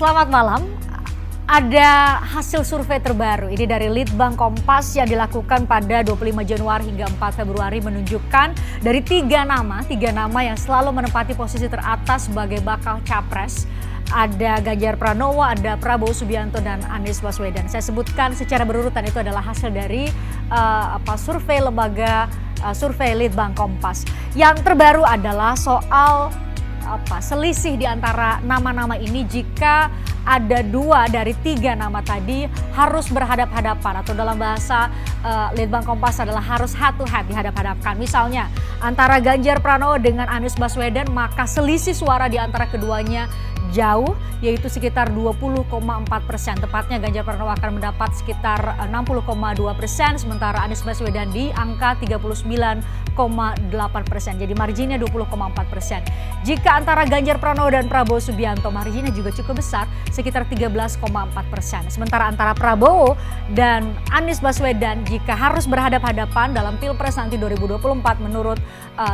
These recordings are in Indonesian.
Selamat malam. Ada hasil survei terbaru ini dari Litbang Kompas yang dilakukan pada 25 Januari hingga 4 Februari menunjukkan dari tiga nama yang selalu menempati posisi teratas sebagai bakal capres. Ada Ganjar Pranowo, ada Prabowo Subianto, dan Anies Baswedan. Saya sebutkan secara berurutan, itu adalah hasil dari survei lembaga survei Litbang Kompas. Yang terbaru adalah soal selisih di antara nama-nama ini jika ada dua dari tiga nama tadi harus berhadap-hadapan, atau dalam bahasa Litbang Kompas adalah harus head to head, dihadap-hadapkan. Misalnya antara Ganjar Pranowo dengan Anies Baswedan, maka selisih suara di antara keduanya jauh, yaitu sekitar 20,4%. Tepatnya Ganjar Pranowo akan mendapat sekitar 60,2%, sementara Anies Baswedan di angka 39,8%. Jadi marginnya 20,4%. Jika antara Ganjar Pranowo dan Prabowo Subianto, marginnya juga cukup besar, sekitar 13,4%. Sementara antara Prabowo dan Anies Baswedan, jika harus berhadap-hadapan dalam Pilpres nanti 2024 menurut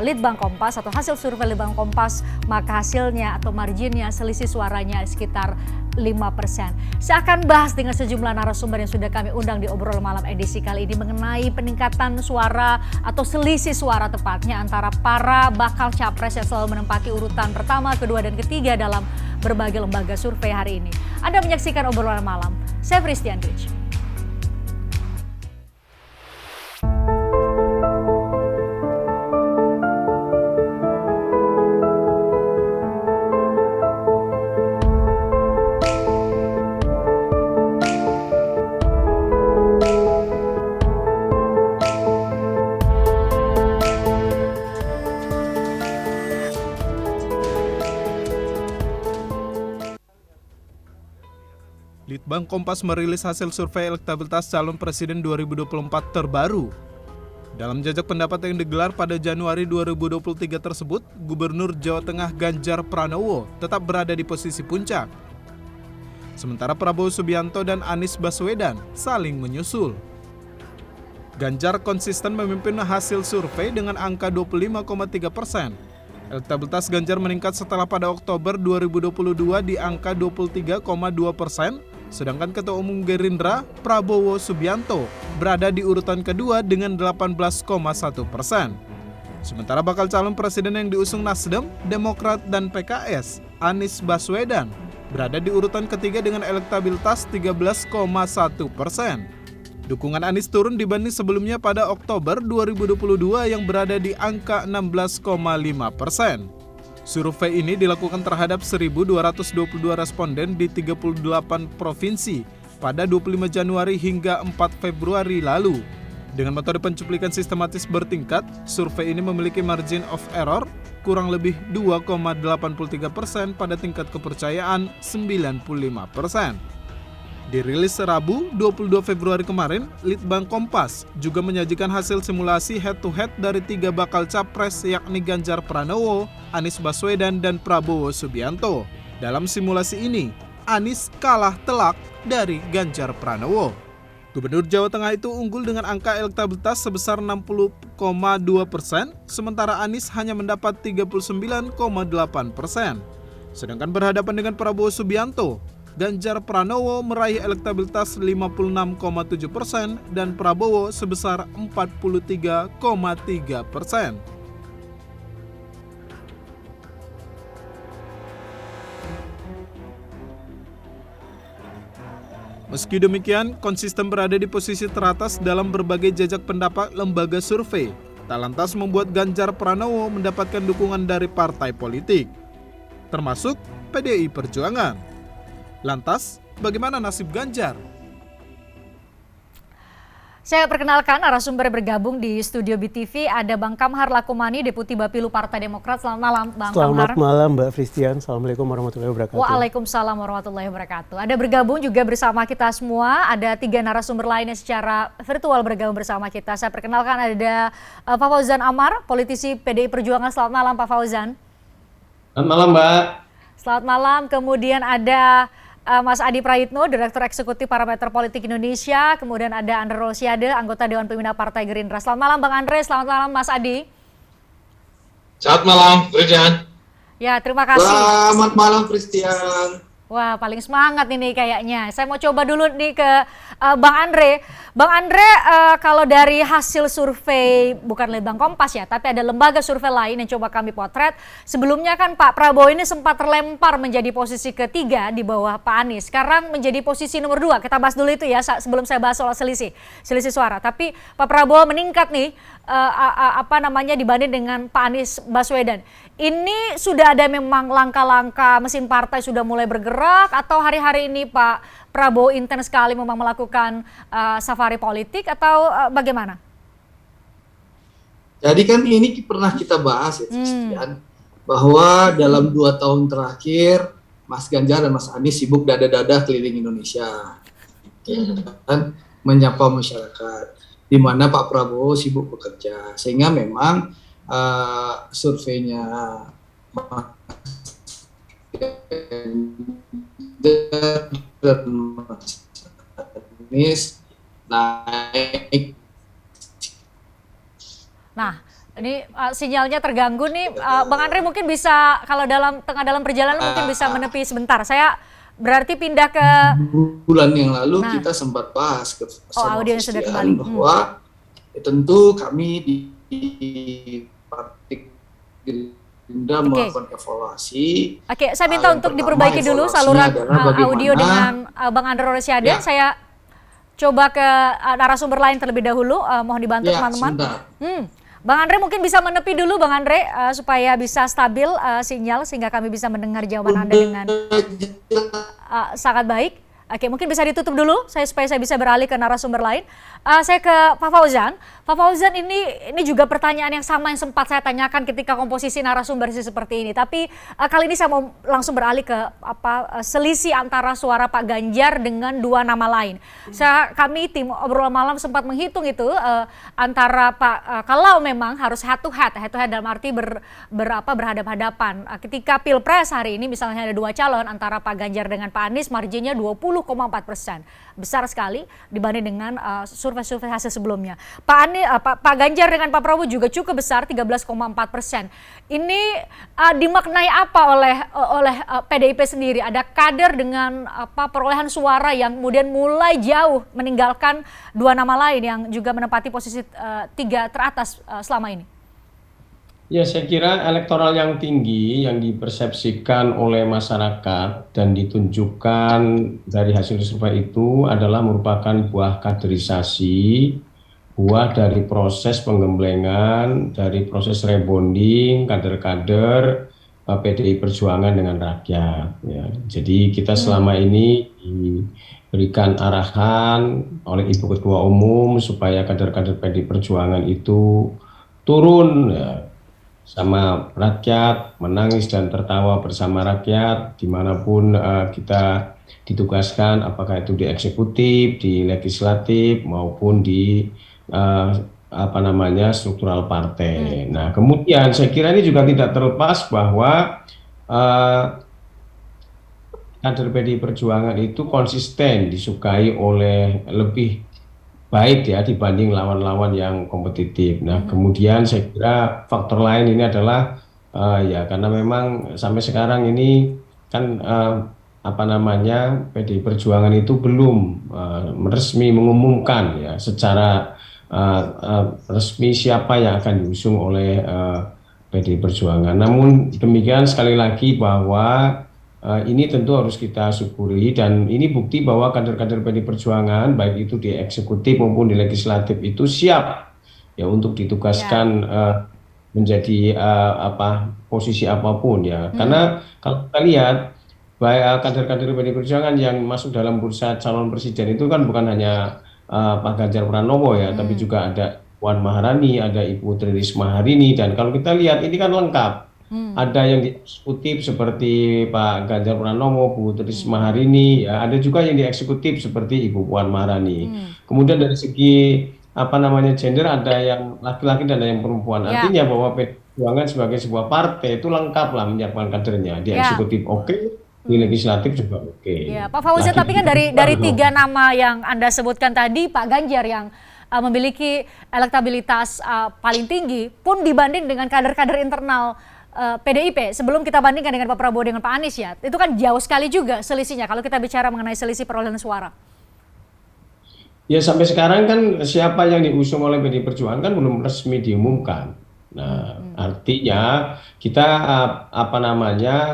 Litbang Kompas atau hasil survei Litbang Kompas, maka hasilnya atau marginnya selisih suaranya sekitar 5%. Saya akan bahas dengan sejumlah narasumber yang sudah kami undang di Obrol Malam edisi kali ini mengenai peningkatan suara atau selisih suara tepatnya antara para bakal capres yang selalu menempati urutan pertama, kedua, dan ketiga dalam berbagai lembaga survei hari ini. Anda menyaksikan Obrolan Malam. Saya Christian Rich. Litbang Kompas merilis hasil survei elektabilitas calon presiden 2024 terbaru. Dalam jajak pendapat yang digelar pada Januari 2023 tersebut, Gubernur Jawa Tengah Ganjar Pranowo tetap berada di posisi puncak. Sementara Prabowo Subianto dan Anies Baswedan saling menyusul. Ganjar konsisten memimpin hasil survei dengan angka 25,3%. Elektabilitas Ganjar meningkat setelah pada Oktober 2022 di angka 23,2%, sedangkan Ketua Umum Gerindra Prabowo Subianto berada di urutan kedua dengan 18,1%. Sementara bakal calon presiden yang diusung Nasdem, Demokrat, dan PKS, Anies Baswedan, berada di urutan ketiga dengan elektabilitas 13,1%. Dukungan Anies turun dibanding sebelumnya pada Oktober 2022 yang berada di angka 16,5%. Survei ini dilakukan terhadap 1.222 responden di 38 provinsi pada 25 Januari hingga 4 Februari lalu. Dengan metode pencuplikan sistematis bertingkat, survei ini memiliki margin of error kurang lebih 2,83% pada tingkat kepercayaan 95%. Dirilis Rabu 22 Februari kemarin, Litbang Kompas juga menyajikan hasil simulasi head-to-head dari tiga bakal capres yakni Ganjar Pranowo, Anies Baswedan, dan Prabowo Subianto. Dalam simulasi ini, Anies kalah telak dari Ganjar Pranowo. Gubernur Jawa Tengah itu unggul dengan angka elektabilitas sebesar 60,2%, sementara Anies hanya mendapat 39,8%. Sedangkan berhadapan dengan Prabowo Subianto, Ganjar Pranowo meraih elektabilitas 56,7% dan Prabowo sebesar 43,3%. Meski demikian, konsisten berada di posisi teratas dalam berbagai jajak pendapat lembaga survei, tak lantas membuat Ganjar Pranowo mendapatkan dukungan dari partai politik, termasuk PDI Perjuangan. Lantas, bagaimana nasib Ganjar? Saya perkenalkan narasumber bergabung di studio BTV, ada Bang Kamhar Lakumani, Deputi Bapilu Partai Demokrat. Selamat malam, Bang Kamhar. Selamat malam, Mbak Christian. Assalamualaikum warahmatullahi wabarakatuh. Waalaikumsalam warahmatullahi wabarakatuh. Ada bergabung juga bersama kita semua, ada tiga narasumber lainnya secara virtual bergabung bersama kita. Saya perkenalkan ada Pak Fauzan Amar, politisi PDI Perjuangan. Selamat malam, Pak Fauzan. Selamat malam, Mbak. Selamat malam. Kemudian ada Mas Adi Prayitno, Direktur Eksekutif Parameter Politik Indonesia. Kemudian ada Andre Rosiade, anggota Dewan Pembina Partai Gerindra. Selamat malam Bang Andre, selamat malam Mas Adi. Selamat malam, Christian. Ya, terima kasih. Selamat malam, Christian. Wah, paling semangat ini kayaknya. Saya mau coba dulu nih ke Bang Andre. Bang Andre, kalau dari hasil survei, bukan Litbang Kompas ya, tapi ada lembaga survei lain yang coba kami potret. Sebelumnya kan Pak Prabowo ini sempat terlempar menjadi posisi ketiga di bawah Pak Anies. Sekarang menjadi posisi nomor 2. Kita bahas dulu itu ya sebelum saya bahas soal selisih suara. Tapi Pak Prabowo meningkat nih, dibanding dengan Pak Anies Baswedan. Ini sudah ada memang langkah-langkah mesin partai sudah mulai bergerak atau hari-hari ini Pak Prabowo intens sekali memang melakukan safari politik atau bagaimana? Jadi kan ini pernah kita bahas ya, Christian, bahwa dalam 2 tahun terakhir Mas Ganjar dan Mas Anies sibuk dada-dada keliling Indonesia, dan menyapa masyarakat, di mana Pak Prabowo sibuk bekerja, sehingga memang surveinya dan Mas Anies naik. Nah, ini sinyalnya terganggu nih, Bang Andre mungkin bisa kalau dalam perjalanan mungkin bisa menepi sebentar. Saya berarti pindah ke bulan yang lalu kita sempat bahas ke audio sudah kembali bahwa tentu kami di Partai Gerindra melakukan evaluasi. Oke, saya minta untuk diperbaiki dulu saluran audio dengan Bang Andre Rosiade. Ya. Saya coba ke narasumber lain terlebih dahulu. Mohon dibantu teman-teman. Bang Andre mungkin bisa menepi dulu Bang Andre supaya bisa stabil sinyal sehingga kami bisa mendengar jawaban Anda dengan sangat baik. Oke, mungkin bisa ditutup dulu supaya saya bisa beralih ke narasumber lain. Saya ke Pak Fauzan. Pak Fauzan, ini juga pertanyaan yang sama yang sempat saya tanyakan ketika komposisi narasumber seperti ini. Tapi kali ini saya mau langsung beralih ke selisih antara suara Pak Ganjar dengan 2 nama lain. Kami tim obrolan malam sempat menghitung itu antara kalau memang harus head to head dalam arti berhadapan-hadapan. Ketika Pilpres hari ini misalnya ada 2 calon antara Pak Ganjar dengan Pak Anies, marginnya 20,4%. Besar sekali dibanding dengan survei-survei hasil sebelumnya. Pak Ganjar dengan Pak Prabowo juga cukup besar, 13,4%. Ini dimaknai apa oleh PDIP sendiri? Ada kader dengan perolehan suara yang kemudian mulai jauh meninggalkan 2 nama lain yang juga menempati posisi 3 teratas selama ini. Ya, saya kira elektoral yang tinggi yang dipersepsikan oleh masyarakat dan ditunjukkan dari hasil survei itu adalah merupakan buah kaderisasi, buah dari proses penggemblengan, dari proses rebonding kader-kader PDI Perjuangan dengan rakyat. Ya. Jadi kita selama ini diberikan arahan oleh Ibu Ketua Umum supaya kader-kader PDI Perjuangan itu turun ya, sama rakyat, menangis dan tertawa bersama rakyat dimanapun kita ditugaskan, apakah itu di eksekutif, di legislatif maupun di struktural partai. Nah, kemudian saya kira ini juga tidak terlepas bahwa kader PDI Perjuangan itu konsisten disukai oleh lebih baik ya dibanding lawan-lawan yang kompetitif. Nah, kemudian saya kira faktor lain ini adalah karena memang sampai sekarang ini kan PDI Perjuangan itu belum resmi mengumumkan ya secara resmi siapa yang akan diusung oleh PDI Perjuangan. Namun demikian sekali lagi bahwa ini tentu harus kita syukuri dan ini bukti bahwa kader-kader PDI Perjuangan baik itu di eksekutif maupun di legislatif itu siap ya untuk ditugaskan menjadi posisi apapun ya. Karena kalau kita lihat baik kader-kader PDI Perjuangan yang masuk dalam bursa calon presiden itu kan bukan hanya Pak Ganjar Pranowo ya, tapi juga ada Puan Maharani, ada Ibu Tri Risma hari ini, dan kalau kita lihat ini kan lengkap. Ada yang di eksekutif seperti Pak Ganjar Pranowo, Bu Tri Risma hari ini, ya, ada juga yang di eksekutif seperti Ibu Puan Maharani. Kemudian dari segi gender ada yang laki-laki dan ada yang perempuan. Artinya bahwa Perjuangan sebagai sebuah partai itu lengkap lah menyiapkan kadernya. Di eksekutif oke, di legislatif juga oke. Ya, Pak Fauzan, tapi kan dari 3 nama yang Anda sebutkan tadi, Pak Ganjar yang memiliki elektabilitas paling tinggi pun dibanding dengan kader-kader internal PDIP sebelum kita bandingkan dengan Pak Prabowo dengan Pak Anies ya, itu kan jauh sekali juga selisihnya kalau kita bicara mengenai selisih perolehan suara. Ya sampai sekarang kan siapa yang diusung oleh PDI Perjuangan kan belum resmi diumumkan. Nah, artinya kita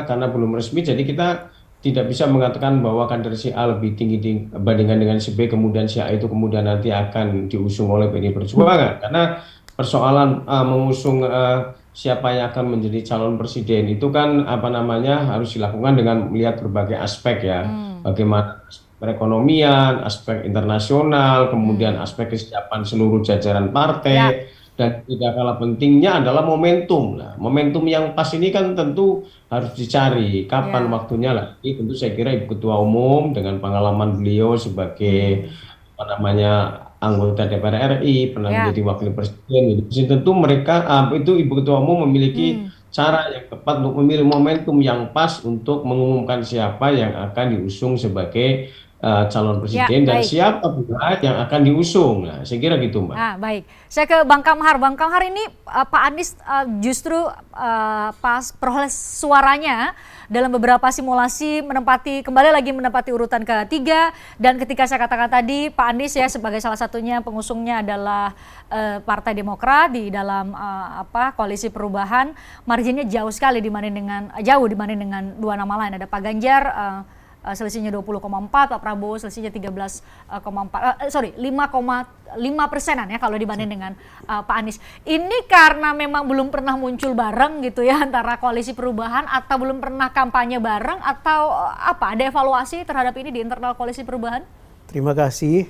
karena belum resmi jadi kita tidak bisa mengatakan bahwa kader si A lebih tinggi bandingkan dengan si B, kemudian si A itu kemudian nanti akan diusung oleh PDI Perjuangan. Karena persoalan mengusung siapa yang akan menjadi calon presiden itu kan harus dilakukan dengan melihat berbagai aspek ya. Bagaimana perekonomian, aspek internasional, kemudian aspek kesiapan seluruh jajaran partai, dan tidak kalah pentingnya adalah momentum. Nah, momentum yang pas ini kan tentu harus dicari kapan waktunya lagi. Tentu saya kira Ibu Ketua Umum dengan pengalaman beliau sebagai anggota DPR RI, pernah menjadi wakil presiden, tentu mereka itu Ibu Ketua Umum memiliki cara yang tepat untuk memilih momentum yang pas untuk mengumumkan siapa yang akan diusung sebagai calon presiden dan siapa pula yang akan diusung. Nah, saya kira gitu, Mbak. Nah, baik. Saya ke Bang Kamhar. Bang Kamhar, ini Pak Anies justru pas proses suaranya dalam beberapa simulasi kembali lagi menempati urutan ketiga, dan ketika saya katakan tadi Pak Anies ya sebagai salah satunya pengusungnya adalah Partai Demokrat di dalam koalisi perubahan, marginnya jauh dibanding dengan dua nama lain. Ada Pak Ganjar selisihnya 20,4, Pak Prabowo selisihnya 5,5%-an ya kalau dibanding dengan Pak Anies. Ini karena memang belum pernah muncul bareng gitu ya antara koalisi perubahan, atau belum pernah kampanye bareng, atau apa? Ada evaluasi terhadap ini di internal koalisi perubahan? Terima kasih.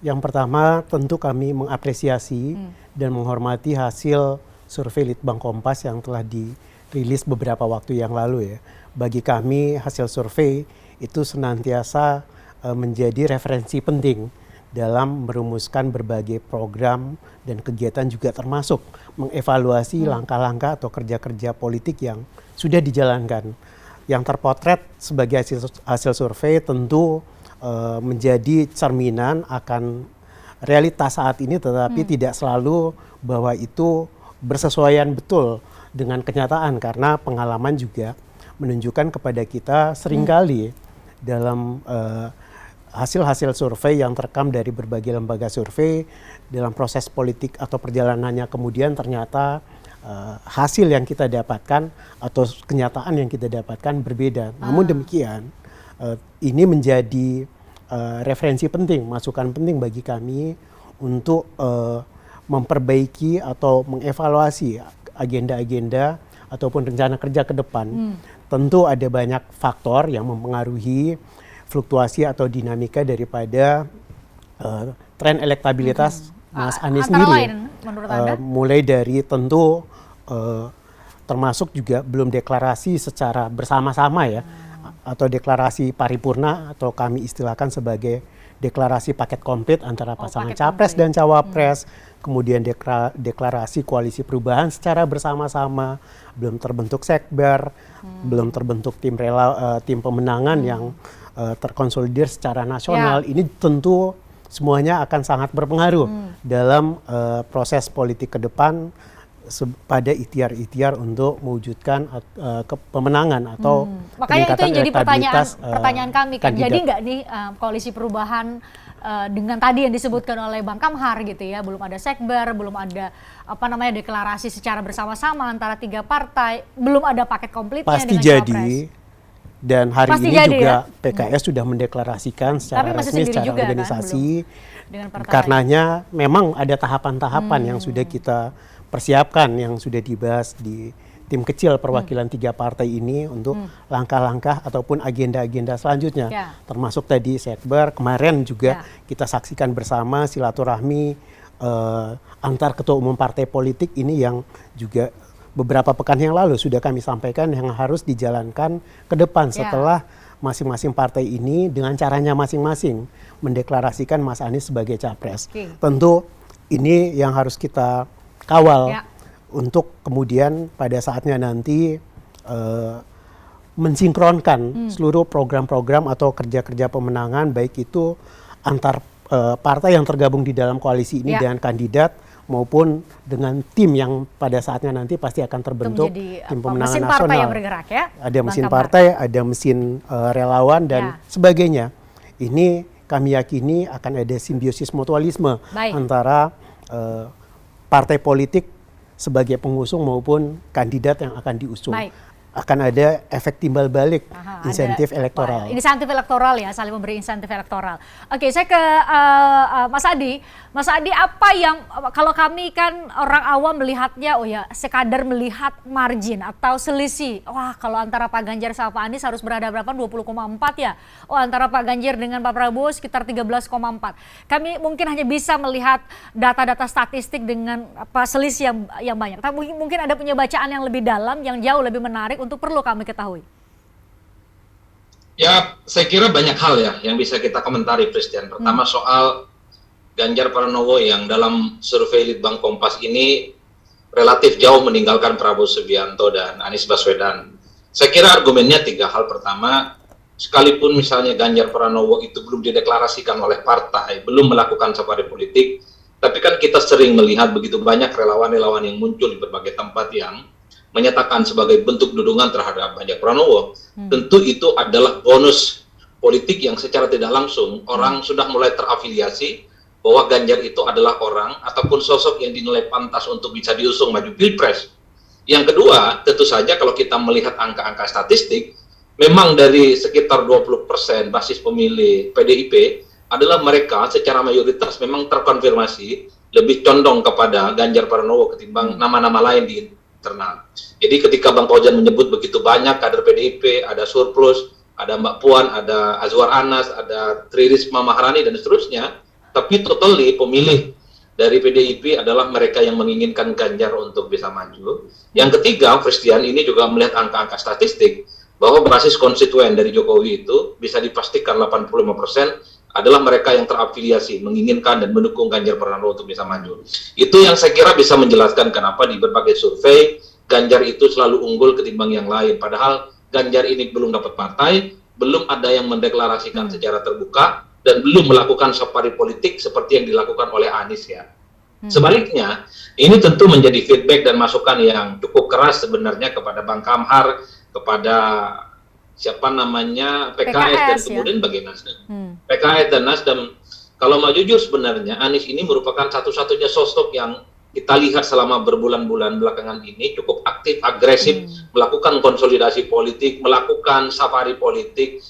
Yang pertama tentu kami mengapresiasi dan menghormati hasil survei Litbang Kompas yang telah dirilis beberapa waktu yang lalu ya. Bagi kami hasil survei itu senantiasa menjadi referensi penting dalam merumuskan berbagai program dan kegiatan, juga termasuk mengevaluasi langkah-langkah atau kerja-kerja politik yang sudah dijalankan. Yang terpotret sebagai hasil survei tentu menjadi cerminan akan realitas saat ini, tetapi tidak selalu bahwa itu bersesuaian betul dengan kenyataan, karena pengalaman juga menunjukkan kepada kita seringkali dalam hasil-hasil survei yang terekam dari berbagai lembaga survei dalam proses politik atau perjalanannya, kemudian ternyata hasil yang kita dapatkan atau kenyataan yang kita dapatkan berbeda. Namun demikian ini menjadi referensi penting, masukan penting bagi kami untuk memperbaiki atau mengevaluasi agenda-agenda ataupun rencana kerja ke depan. Tentu ada banyak faktor yang mempengaruhi fluktuasi atau dinamika daripada tren elektabilitas Mas Anies sendiri. Lain, menurut Anda? Mulai dari tentu termasuk juga belum deklarasi secara bersama-sama ya, atau deklarasi paripurna atau kami istilahkan sebagai deklarasi paket komplit antara pasangan capres dan cawapres, kemudian deklarasi koalisi perubahan secara bersama-sama, belum terbentuk sekber, belum terbentuk tim pemenangan yang terkonsolidir secara nasional. Ini tentu semuanya akan sangat berpengaruh dalam proses politik ke depan pada ikhtiar-ikhtiar untuk mewujudkan pemenangan atau makanya itu yang jadi pertanyaan kami kan. kandidat. Jadi nggak nih koalisi perubahan dengan tadi yang disebutkan oleh Bang Kamhar gitu ya, belum ada sekber, belum ada deklarasi secara bersama-sama antara tiga partai, belum ada paket komplitnya pasti dengan jadi Cawapres. Dan hari Pasti ini jadi, juga ya? PKS sudah mendeklarasikan secara resmi, secara juga, organisasi. Dengan partai Karenanya memang ada tahapan-tahapan yang sudah kita persiapkan, yang sudah dibahas di tim kecil perwakilan tiga partai ini untuk langkah-langkah ataupun agenda-agenda selanjutnya. Termasuk tadi sekber, kemarin juga kita saksikan bersama silaturahmi antar ketua umum partai politik ini yang juga beberapa pekan yang lalu sudah kami sampaikan yang harus dijalankan ke depan setelah masing-masing partai ini dengan caranya masing-masing mendeklarasikan Mas Anies sebagai capres. Tentu ini yang harus kita kawal untuk kemudian pada saatnya nanti mensinkronkan seluruh program-program atau kerja-kerja pemenangan, baik itu antar partai yang tergabung di dalam koalisi ini dengan kandidat maupun dengan tim yang pada saatnya nanti pasti akan terbentuk, menjadi, tim apa, pemenangan mesin nasional. partai yang bergerak ya, Ada Bang mesin Kamhar. partai, ada mesin relawan dan Ya. sebagainya. Ini kami yakini akan ada simbiosis mutualisme Baik. antara partai politik sebagai pengusung maupun kandidat yang akan diusung. Baik. Akan ada efek timbal balik, Aha, insentif ada, elektoral. Insentif elektoral ya, saling memberi insentif elektoral. Oke, saya ke Mas Adi. Mas Adi, apa yang kalau kami kan orang awam melihatnya, oh ya sekadar melihat margin atau selisih. Wah, kalau antara Pak Ganjar sama Pak Anies harus berhadapan 20,4 ya. Oh, antara Pak Ganjar dengan Pak Prabowo sekitar 13,4. Kami mungkin hanya bisa melihat data-data statistik dengan apa selisih yang banyak. Tapi mungkin ada punya bacaan yang lebih dalam, yang jauh lebih menarik untuk perlu kami ketahui. Ya, saya kira banyak hal ya yang bisa kita komentari, Christian. Pertama soal Ganjar Pranowo yang dalam survei Litbang Kompas ini relatif jauh meninggalkan Prabowo Subianto dan Anies Baswedan. Saya kira argumennya tiga hal. Pertama, sekalipun misalnya Ganjar Pranowo itu belum dideklarasikan oleh partai, belum melakukan safari politik, tapi kan kita sering melihat begitu banyak relawan-relawan yang muncul di berbagai tempat yang menyatakan sebagai bentuk dukungan terhadap Ganjar Pranowo. Tentu itu adalah bonus politik yang secara tidak langsung orang sudah mulai terafiliasi bahwa Ganjar itu adalah orang ataupun sosok yang dinilai pantas untuk bisa diusung maju Pilpres. Yang kedua, tentu saja kalau kita melihat angka-angka statistik, memang dari sekitar 20% basis pemilih PDIP adalah mereka secara mayoritas memang terkonfirmasi lebih condong kepada Ganjar Pranowo ketimbang nama-nama lain di internal. Jadi ketika Bang Fauzan menyebut begitu banyak kader PDIP, ada surplus, ada Mbak Puan, ada Azwar Anas, ada Tri Risma Maharani dan seterusnya, tapi totally pemilih dari PDIP adalah mereka yang menginginkan Ganjar untuk bisa maju. Yang ketiga, Christian, ini juga melihat angka-angka statistik bahwa basis konstituen dari Jokowi itu bisa dipastikan 85% adalah mereka yang terafiliasi, menginginkan dan mendukung Ganjar Pranowo untuk bisa maju. Itu yang saya kira bisa menjelaskan kenapa di berbagai survei Ganjar itu selalu unggul ketimbang yang lain. Padahal Ganjar ini belum dapat partai, belum ada yang mendeklarasikan secara terbuka, dan belum melakukan safari politik seperti yang dilakukan oleh Anies ya. Sebaliknya, ini tentu menjadi feedback dan masukan yang cukup keras sebenarnya kepada Bang Kamhar, kepada siapa namanya PKS dan kemudian bagi Nasdem. PKS dan Nasdem, kalau mau jujur sebenarnya Anies ini merupakan satu-satunya sosok yang kita lihat selama berbulan-bulan belakangan ini cukup aktif, agresif, melakukan konsolidasi politik, melakukan safari politik.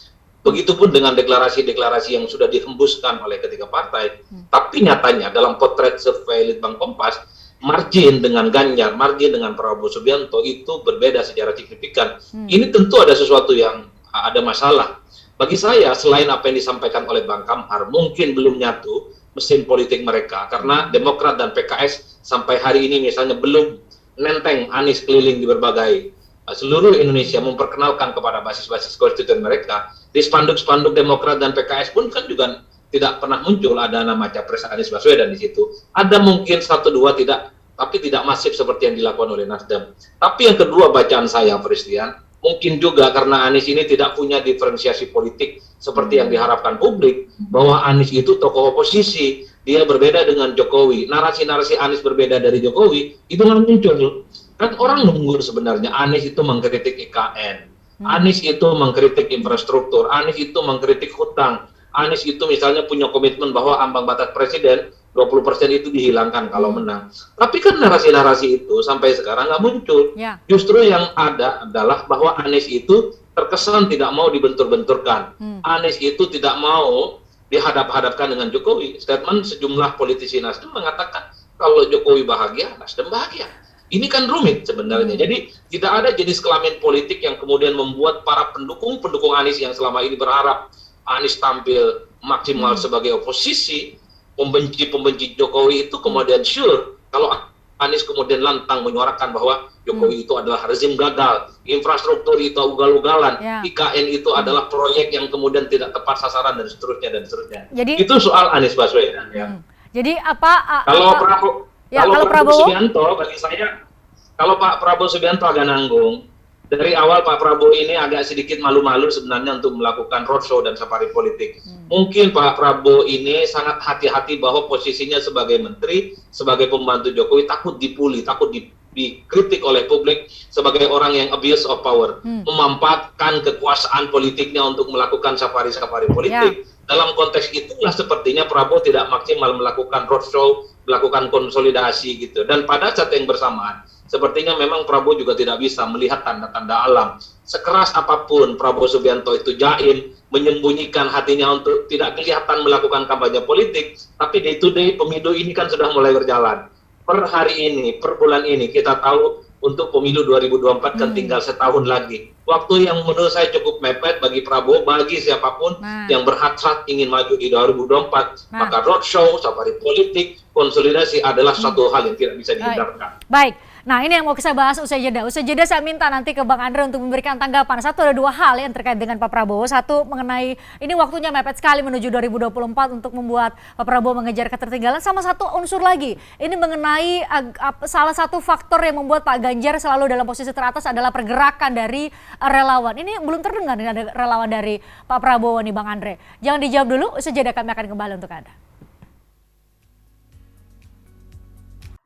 Begitupun dengan deklarasi-deklarasi yang sudah dihembuskan oleh ketiga partai. Tapi nyatanya dalam potret survei Litbang Kompas, margin dengan Ganjar, margin dengan Prabowo Subianto itu berbeda secara signifikan. Ini tentu ada sesuatu yang ada masalah. Bagi saya, selain apa yang disampaikan oleh Bang Kamhar, mungkin belum nyatu mesin politik mereka. Karena Demokrat dan PKS sampai hari ini misalnya belum nenteng Anies keliling di berbagai seluruh Indonesia memperkenalkan kepada basis-basis konstituen mereka. Di spanduk-spanduk Demokrat dan PKS pun kan juga tidak pernah muncul ada nama capres Anies Baswedan di situ. Ada mungkin satu dua tidak, tapi tidak masif seperti yang dilakukan oleh Nasdem. Tapi yang kedua bacaan saya, Christian, mungkin juga karena Anies ini tidak punya diferensiasi politik seperti yang diharapkan publik, bahwa Anies itu tokoh oposisi, dia berbeda dengan Jokowi. Narasi-narasi Anies berbeda dari Jokowi itu nggak muncul. Kan orang nunggu sebenarnya Anies itu mengkritik IKN, Anies itu mengkritik infrastruktur, Anies itu mengkritik hutang, Anies itu misalnya punya komitmen bahwa ambang batas presiden 20% itu dihilangkan kalau menang. Tapi kan narasi-narasi itu sampai sekarang nggak muncul. Justru yang ada adalah bahwa Anies itu terkesan tidak mau dibentur-benturkan. Anies itu tidak mau dihadap-hadapkan dengan Jokowi. Statement sejumlah politisi Nasdem mengatakan kalau Jokowi bahagia, Nasdem bahagia. Ini kan rumit sebenarnya. Jadi tidak ada jenis kelamin politik yang kemudian membuat para pendukung Anies yang selama ini berharap Anies tampil maksimal sebagai oposisi, pembenci Jokowi itu kemudian sure kalau Anies kemudian lantang menyuarakan bahwa Jokowi itu adalah rezim gagal, infrastruktur itu ugal-ugalan, IKN itu adalah proyek yang kemudian tidak tepat sasaran dan seterusnya. Jadi, itu soal Anies Baswedan ya. Jadi apa? Kalau Prabowo Subianto bagi saya, kalau Pak Prabowo Subianto agak nanggung, Dari awal Pak Prabowo ini agak sedikit malu-malu sebenarnya untuk melakukan roadshow dan safari politik. Mungkin Pak Prabowo ini sangat hati-hati bahwa posisinya sebagai menteri, sebagai pembantu Jokowi takut dipuli, takut dikritik oleh publik sebagai orang yang abuse of power, memanfaatkan kekuasaan politiknya untuk melakukan safari-safari politik. Dalam konteks itulah sepertinya Prabowo tidak maksimal melakukan roadshow, melakukan konsolidasi gitu. Dan pada saat yang bersamaan, sepertinya memang Prabowo juga tidak bisa melihat tanda-tanda alam. Sekeras apapun Prabowo Subianto itu jaim, menyembunyikan hatinya untuk tidak kelihatan melakukan kampanye politik, tapi day to day pemilu ini kan sudah mulai berjalan. Per hari ini, per bulan ini kita tahu untuk pemilu 2024 kan tinggal setahun lagi. Waktu yang menurut saya cukup mepet bagi Prabowo, bagi siapapun yang berhasrat ingin maju di 2024. Maka roadshow, safari politik, konsolidasi adalah suatu hal yang tidak bisa dihindarkan. Baik. Nah, ini yang mau saya bahas usai jeda. Usai jeda saya minta nanti ke Bang Andre untuk memberikan tanggapan. Satu, ada dua hal yang terkait dengan Pak Prabowo. Satu, mengenai ini waktunya mepet sekali menuju 2024 untuk membuat Pak Prabowo mengejar ketertinggalan. Sama satu unsur lagi, ini mengenai salah satu faktor yang membuat Pak Ganjar selalu dalam posisi teratas adalah pergerakan dari relawan. Ini belum terdengar ada relawan dari Pak Prabowo nih Bang Andre. Jangan dijawab dulu, usai jeda kami akan kembali untuk Anda.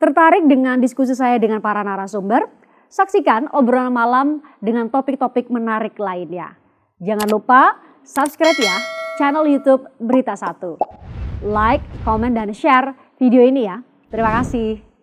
Tertarik dengan diskusi saya dengan para narasumber? Saksikan obrolan malam dengan topik-topik menarik lainnya. Jangan lupa subscribe ya channel YouTube Berita 1. Like, komen, dan share video ini ya. Terima kasih.